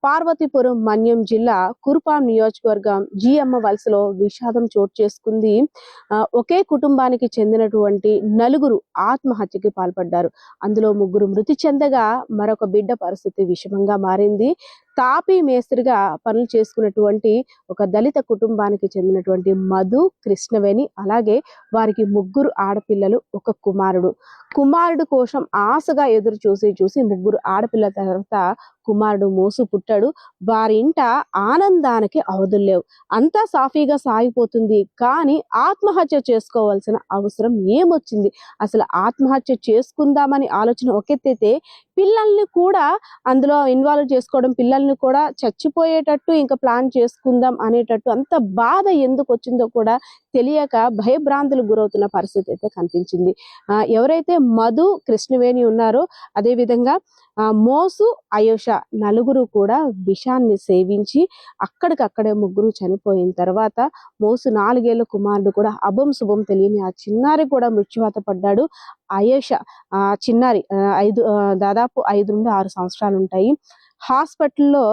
పార్వతీపురం మన్యం జిల్లా కురుపాం నియోజకవర్గం జిఎమ్మ వలసలో విషాదం చోటు చేసుకుంది. ఒకే కుటుంబానికి చెందినటువంటి నలుగురు ఆత్మహత్యకి పాల్పడ్డారు. అందులో ముగ్గురు మృతి చెందగా మరొక బిడ్డ పరిస్థితి విషమంగా మారింది. తాపీ మేస్త్రిగా పనులు చేసుకున్నటువంటి ఒక దళిత కుటుంబానికి చెందినటువంటి మధు, కృష్ణవేణి, అలాగే వారికి ముగ్గురు ఆడపిల్లలు, ఒక కుమారుడు కోసం ఆశగా ఎదురు చూసి ముగ్గురు ఆడపిల్లల తర్వాత కుమారుడు మోసు పుట్టాడు. వారి ఇంట ఆనందానికి అవధుల్లేవు. అంతా సాఫీగా సాగిపోతుంది. కానీ ఆత్మహత్య చేసుకోవాల్సిన అవసరం ఏమొచ్చింది? అసలు ఆత్మహత్య చేసుకుందామని ఆలోచన ఒకెత్తైతే పిల్లల్ని కూడా అందులో ఇన్వాల్వ్ చేసుకోవడం, పిల్లల్ని కూడా చచ్చిపోయేటట్టు ఇంకా ప్లాన్ చేసుకుందాం అనేటట్టు అంత బాధ ఎందుకు వచ్చిందో కూడా తెలియక భయభ్రాంతులకు గురవుతున్న పరిస్థితి అయితే కనిపించింది. ఎవరైతే మధు, కృష్ణవేణి ఉన్నారో అదే విధంగా మోసు, ఆయుష నలుగురు కూడా విషాన్ని సేవించి అక్కడికక్కడే ముగ్గురు చనిపోయిన తర్వాత మోసు 4 ఏళ్ల కుమారుడు కూడా అభం శుభం తెలియని ఆ చిన్నారి కూడా మృత్యువాత పడ్డాడు. ఆయుష చిన్నారి దాదాపు 5 నుండి 6 సంవత్సరాలు ఉంటాయి. హాస్పిటల్లో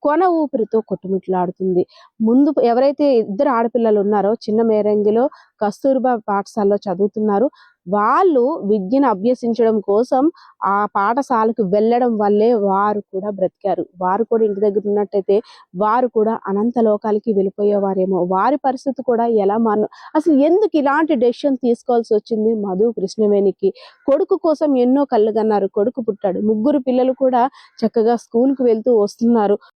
కొన ఊపిరితో కొట్టుమిట్లాడుతుంది. ముందు ఎవరైతే 2 ఆడపిల్లలు ఉన్నారో చిన్న మేరంగిలో కస్తూర్బా పాఠశాలలో చదువుతున్నారు. వాళ్ళు విద్యను అభ్యసించడం కోసం ఆ పాఠశాలకు వెళ్ళడం వల్లే వారు కూడా బ్రతికారు. వారు కూడా ఇంటి దగ్గర ఉన్నట్టయితే వారు కూడా అనంత లోకాలకి వెళ్ళిపోయేవారేమో. వారి పరిస్థితి కూడా ఎలా అసలు ఎందుకు ఇలాంటి డెసిషన్ తీసుకోవాల్సి వచ్చింది మధు, కృష్ణవేణికి? కొడుకు కోసం ఎన్నో కళ్ళుగన్నారు. కొడుకు పుట్టాడు. ముగ్గురు పిల్లలు కూడా చక్కగా స్కూల్కి వెళ్తూ వస్తున్నారు.